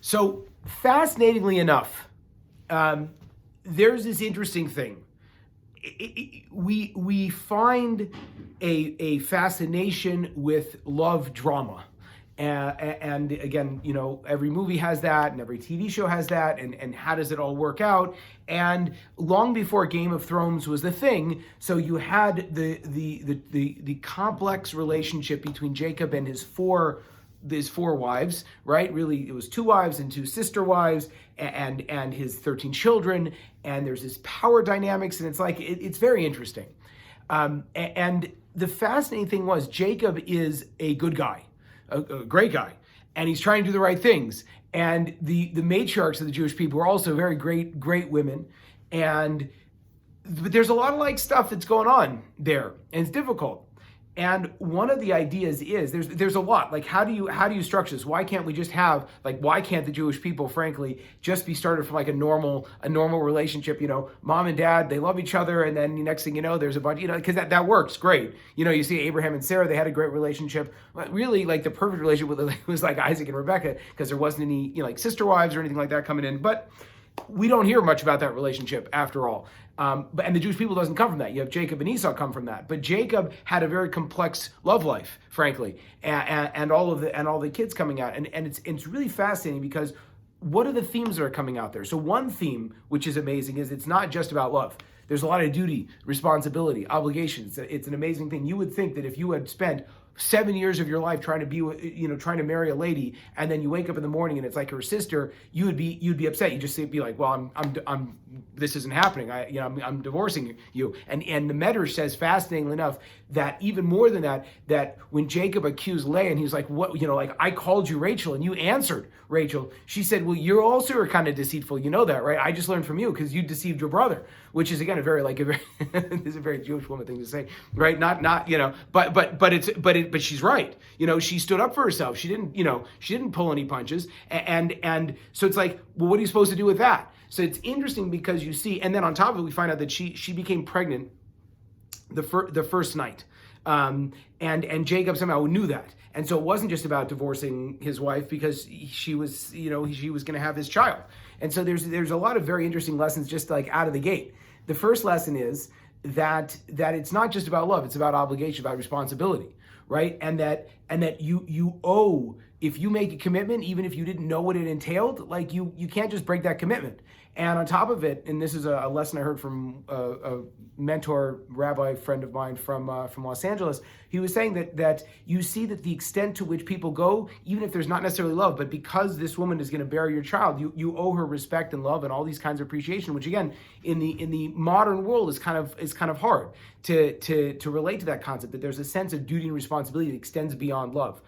So fascinatingly enough, there's this interesting thing. We find a fascination with love drama. And again, every movie has that, and every TV show has that, and how does it all work out? And long before Game of Thrones was the thing, so you had the complex relationship between Jacob and his four wives, right? Really, it was 2 wives and 2 sister wives, and his 13 children, and there's this power dynamics, and it's very interesting. And the fascinating thing was Jacob is a good guy, a great guy, and he's trying to do the right things. And the matriarchs of the Jewish people are also very great women, but there's a lot of stuff that's going on there, and it's difficult. And one of the ideas is there's a lot, how do you structure this? Why can't we just have, why can't the Jewish people, frankly, just be started from a normal relationship? Mom and dad, they love each other, and then the next thing you know, there's a bunch, because that works great. You see Abraham and Sarah, they had a great relationship. Really, the perfect relationship was Isaac and Rebecca, because there wasn't any sister wives or anything like that coming in. But we don't hear much about that relationship after all. And the Jewish people doesn't come from that. You have Jacob and Esau come from that. But Jacob had a very complex love life, frankly, and all the kids coming out. And it's really fascinating because what are the themes that are coming out there? So one theme, which is amazing, is it's not just about love. There's a lot of duty, responsibility, obligations. It's an amazing thing. You would think that if you had spent 7 years of your life trying to marry a lady, and then you wake up in the morning and it's like her sister, you'd be upset. You just be like, well, I'm this isn't happening. I'm divorcing you. And the Medrash says, fascinatingly enough, that even more than that when Jacob accused Leah, and he was like, what, I called you Rachel and you answered Rachel. She said, well, you also are kind of deceitful. You know that, right? I just learned from you because you deceived your brother, which is again this is a very Jewish woman thing to say, right? But she's right. She stood up for herself. She didn't pull any punches. And so it's well, what are you supposed to do with that? So it's interesting because you see, and then on top of it, we find out that she became pregnant the first night. And Jacob somehow knew that. And so it wasn't just about divorcing his wife because she was going to have his child. And so there's a lot of very interesting lessons just out of the gate. The first lesson is that it's not just about love, it's about obligation, about responsibility, right? And that you owe, if you make a commitment, even if you didn't know what it entailed, you can't just break that commitment. And on top of it, and this is a lesson I heard from a mentor, rabbi friend of mine from Los Angeles, he was saying that you see that the extent to which people go, even if there's not necessarily love, but because this woman is going to bear your child, you owe her respect and love and all these kinds of appreciation, which again, in the modern world is kind of hard to relate to that concept, that there's a sense of duty and responsibility that extends beyond love.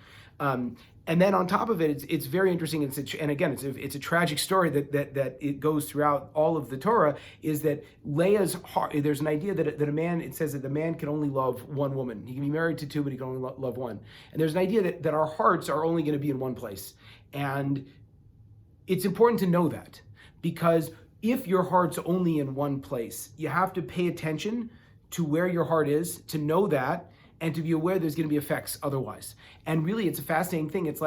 And then on top of it, it's very interesting. And again, it's a tragic story that it goes throughout all of the Torah. Is that Leah's heart? There's an idea that a man. It says that the man can only love one woman. He can be married to 2, but he can only love one. And there's an idea that our hearts are only going to be in one place. And it's important to know that, because if your heart's only in one place, you have to pay attention to where your heart is, to know that, and to be aware there's going to be effects otherwise. And really, it's a fascinating thing. It's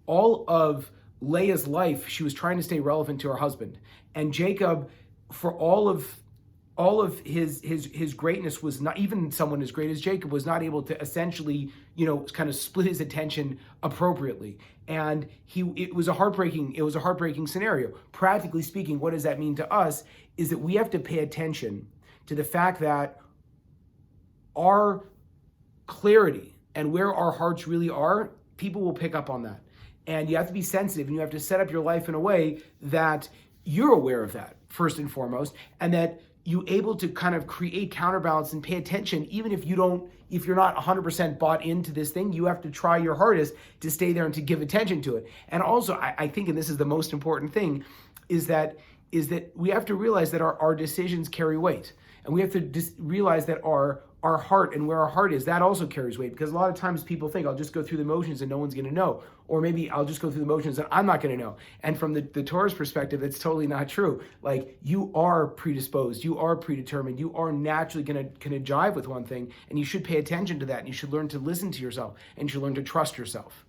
all of Leah's life, she was trying to stay relevant to her husband. And Jacob, for all of his greatness, was not, even someone as great as Jacob was not able to essentially, kind of split his attention appropriately. And it was a heartbreaking scenario. Practically speaking, what does that mean to us is that we have to pay attention to the fact that our clarity and where our hearts really are, people will pick up on that. And you have to be sensitive, and you have to set up your life in a way that you're aware of that, first and foremost, and that you're able to kind of create counterbalance and pay attention, even if you're not 100% bought into this thing. You have to try your hardest to stay there and to give attention to it. And also, I think, and this is the most important thing, is that we have to realize that our decisions carry weight. And we have to realize that our heart and where our heart is, that also carries weight, because a lot of times people think, I'll just go through the motions and no one's going to know. Or maybe I'll just go through the motions and I'm not going to know. And from the Torah's perspective, it's totally not true. You are predisposed, you are predetermined, you are naturally going to jive with one thing, and you should pay attention to that, and you should learn to listen to yourself, and you should learn to trust yourself.